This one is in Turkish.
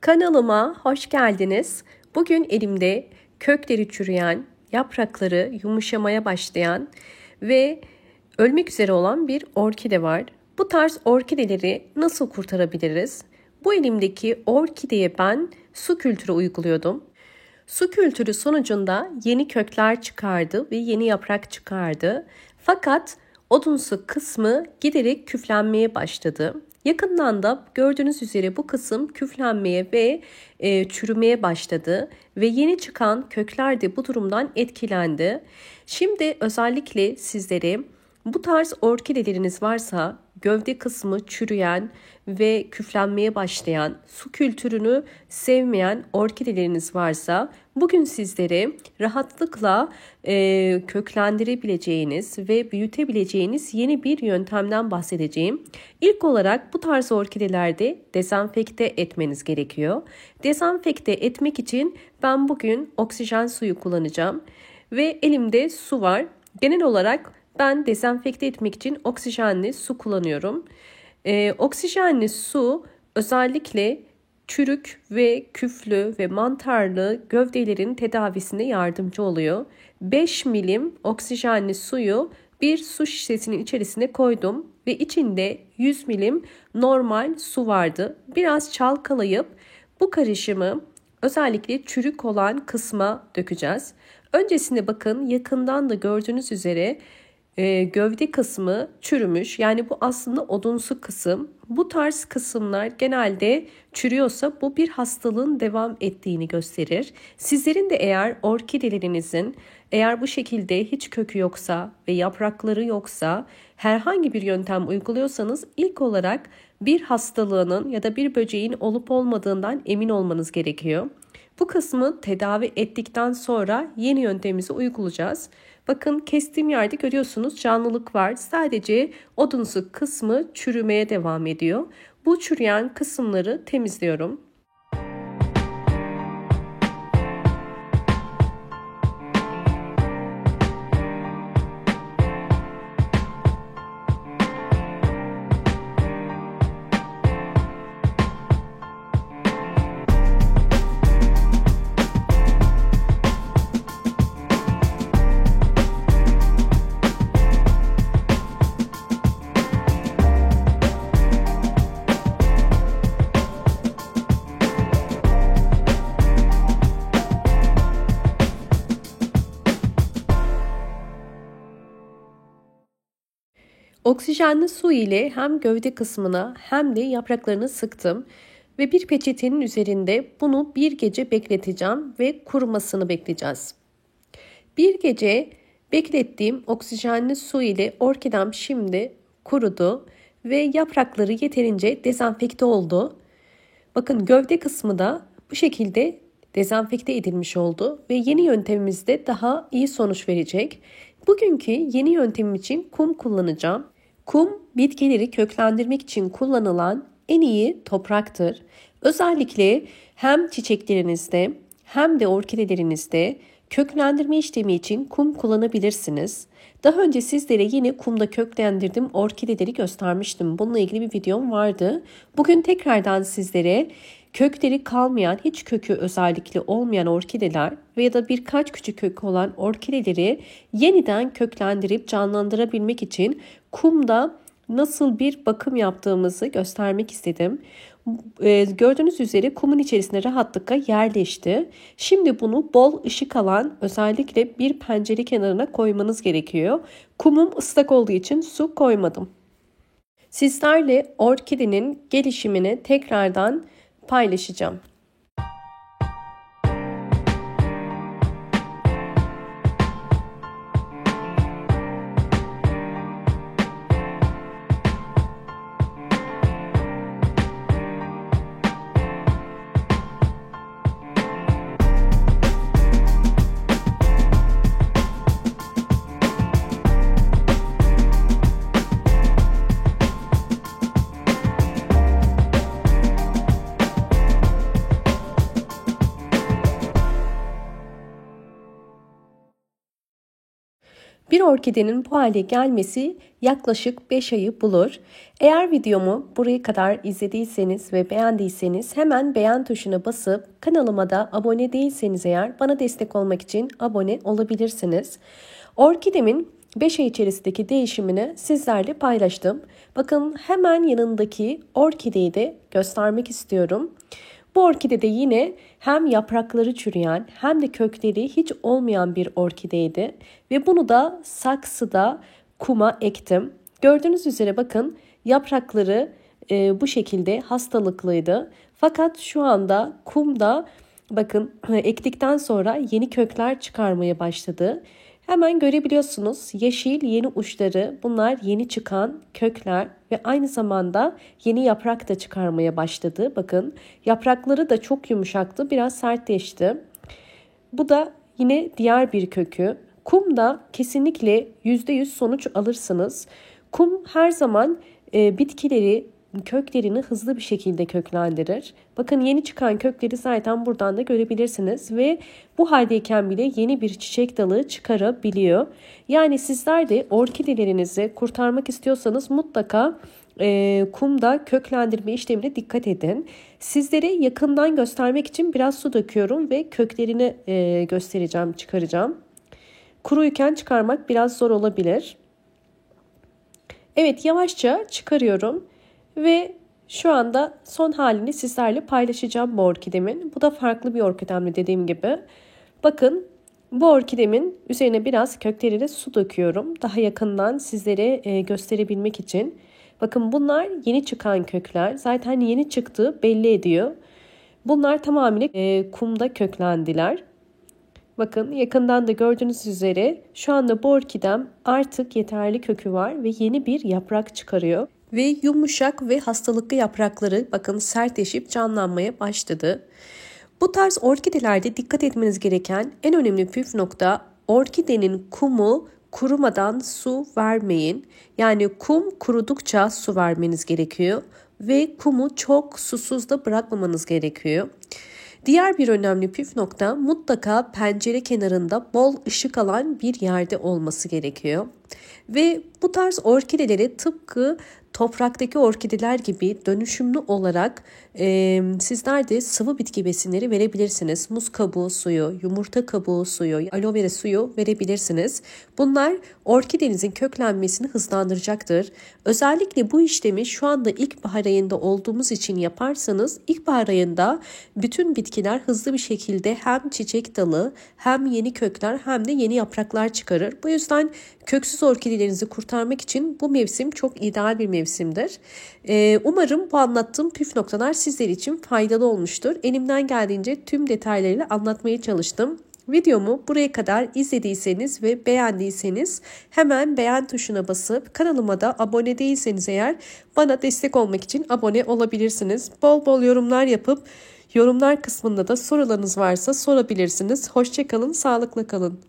Kanalıma hoş geldiniz. Bugün elimde kökleri çürüyen, yaprakları yumuşamaya başlayan ve ölmek üzere olan bir orkide var. Bu tarz orkideleri nasıl kurtarabiliriz? Bu elimdeki orkideye ben su kültürü uyguluyordum. Su kültürü sonucunda yeni kökler çıkardı ve yeni yaprak çıkardı. Fakat odunsu kısmı giderek küflenmeye başladı. Yakından da gördüğünüz üzere bu kısım küflenmeye ve çürümeye başladı ve yeni çıkan kökler de bu durumdan etkilendi. Şimdi özellikle sizlere bu tarz orkideleriniz varsa, gövde kısmı çürüyen ve küflenmeye başlayan, su kültürünü sevmeyen orkideleriniz varsa bugün sizlere rahatlıkla köklendirebileceğiniz ve büyütebileceğiniz yeni bir yöntemden bahsedeceğim. İlk olarak bu tarz orkidelerde dezenfekte etmeniz gerekiyor. Dezenfekte etmek için ben bugün oksijen suyu kullanacağım ve elimde su var. Genel olarak ben dezenfekte etmek için oksijenli su kullanıyorum. Oksijenli su özellikle çürük ve küflü ve mantarlı gövdelerin tedavisine yardımcı oluyor. 5 milim oksijenli suyu bir su şişesinin içerisine koydum ve içinde 100 milim normal su vardı. Biraz çalkalayıp bu karışımı özellikle çürük olan kısma dökeceğiz. Öncesinde bakın yakından da gördüğünüz üzere gövde kısmı çürümüş. Yani bu aslında odunsu kısım. Bu tarz kısımlar genelde çürüyorsa bu bir hastalığın devam ettiğini gösterir. Sizlerin de eğer orkidelerinizin bu şekilde hiç kökü yoksa ve yaprakları yoksa herhangi bir yöntem uyguluyorsanız ilk olarak bir hastalığının ya da bir böceğin olup olmadığından emin olmanız gerekiyor. Bu kısmı tedavi ettikten sonra yeni yöntemimizi uygulayacağız. Bakın kestiğim yerde görüyorsunuz canlılık var. Sadece odunsu kısmı çürümeye devam ediyor. Bu çürüyen kısımları temizliyorum. Oksijenli su ile hem gövde kısmına hem de yapraklarını sıktım ve bir peçetenin üzerinde bunu bir gece bekleteceğim ve kurumasını bekleyeceğiz. Bir gece beklettiğim oksijenli su ile orkidem şimdi kurudu ve yaprakları yeterince dezenfekte oldu. Bakın gövde kısmı da bu şekilde dezenfekte edilmiş oldu ve yeni yöntemimizde daha iyi sonuç verecek. Bugünkü yeni yöntemim için kum kullanacağım. Kum, bitkileri köklendirmek için kullanılan en iyi topraktır. Özellikle hem çiçeklerinizde hem de orkidelerinizde köklendirme işlemi için kum kullanabilirsiniz. Daha önce sizlere yine kumda köklendirdim orkideleri göstermiştim. Bununla ilgili bir videom vardı. Bugün tekrardan sizlere kökleri kalmayan, hiç kökü özellikle olmayan orkideler veya da birkaç küçük kökü olan orkideleri yeniden köklendirip canlandırabilmek için kumda nasıl bir bakım yaptığımızı göstermek istedim. Gördüğünüz üzere kumun içerisine rahatlıkla yerleşti. Şimdi bunu bol ışık alan özellikle bir pencere kenarına koymanız gerekiyor. Kumum ıslak olduğu için su koymadım. Sizlerle orkidenin gelişimini tekrardan paylaşacağım. Bir orkidenin bu hale gelmesi yaklaşık 5 ayı bulur. Eğer videomu buraya kadar izlediyseniz ve beğendiyseniz hemen beğen tuşuna basıp kanalıma da abone değilseniz eğer bana destek olmak için abone olabilirsiniz. Orkidemin 5 ay içerisindeki değişimini sizlerle paylaştım. Bakın hemen yanındaki orkideyi de göstermek istiyorum. Bu orkidede yine hem yaprakları çürüyen hem de kökleri hiç olmayan bir orkideydi. Ve bunu da saksıda kuma ektim. Gördüğünüz üzere bakın yaprakları bu şekilde hastalıklıydı. Fakat şu anda kumda bakın ektikten sonra yeni kökler çıkarmaya başladı. Hemen görebiliyorsunuz yeşil yeni uçları, bunlar yeni çıkan kökler ve aynı zamanda yeni yaprak da çıkarmaya başladı. Bakın yaprakları da çok yumuşaktı, biraz sertleşti. Bu da yine diğer bir kökü. Kumda kesinlikle %100 sonuç alırsınız. Kum her zaman bitkileri, köklerini hızlı bir şekilde köklendirir. Bakın yeni çıkan kökleri zaten buradan da görebilirsiniz ve bu haldeyken bile yeni bir çiçek dalı çıkarabiliyor. Yani sizler de orkidelerinizi kurtarmak istiyorsanız mutlaka kumda köklendirme işlemine dikkat edin. Sizlere yakından göstermek için biraz su döküyorum ve köklerini göstereceğim, çıkaracağım. Kuruyken çıkarmak biraz zor olabilir. Evet, yavaşça çıkarıyorum. Ve şu anda son halini sizlerle paylaşacağım bu orkidemin. Bu da farklı bir orkidemli dediğim gibi. Bakın bu orkidemin üzerine biraz köklerine su döküyorum. Daha yakından sizlere gösterebilmek için. Bakın bunlar yeni çıkan kökler. Zaten yeni çıktığı belli ediyor. Bunlar tamamıyla kumda köklendiler. Bakın yakından da gördüğünüz üzere şu anda bu orkidem artık yeterli kökü var ve yeni bir yaprak çıkarıyor. Ve yumuşak ve hastalıklı yaprakları bakın sertleşip canlanmaya başladı. Bu tarz orkidelerde dikkat etmeniz gereken en önemli püf nokta orkidenin kumu kurumadan su vermeyin. Yani kum kurudukça su vermeniz gerekiyor ve kumu çok susuz da bırakmamanız gerekiyor. Diğer bir önemli püf nokta mutlaka pencere kenarında bol ışık alan bir yerde olması gerekiyor. Ve bu tarz orkideleri tıpkı topraktaki orkideler gibi dönüşümlü olarak sizler de sıvı bitki besinleri verebilirsiniz. Muz kabuğu suyu, yumurta kabuğu suyu, aloe vera suyu verebilirsiniz. Bunlar orkidenizin köklenmesini hızlandıracaktır. Özellikle bu işlemi şu anda ilkbahar ayında olduğumuz için yaparsanız ilkbahar ayında bütün bitkiler hızlı bir şekilde hem çiçek dalı hem yeni kökler hem de yeni yapraklar çıkarır. Bu yüzden köksüz orkidelerinizi kurtarmak için bu mevsim çok ideal bir mevsimdir. Umarım bu anlattığım püf noktalar sizler için faydalı olmuştur. Elimden geldiğince tüm detaylarıyla anlatmaya çalıştım. Videomu buraya kadar izlediyseniz ve beğendiyseniz hemen beğen tuşuna basıp kanalıma da abone değilseniz eğer bana destek olmak için abone olabilirsiniz. Bol bol yorumlar yapıp yorumlar kısmında da sorularınız varsa sorabilirsiniz. Hoşça kalın, sağlıkla kalın.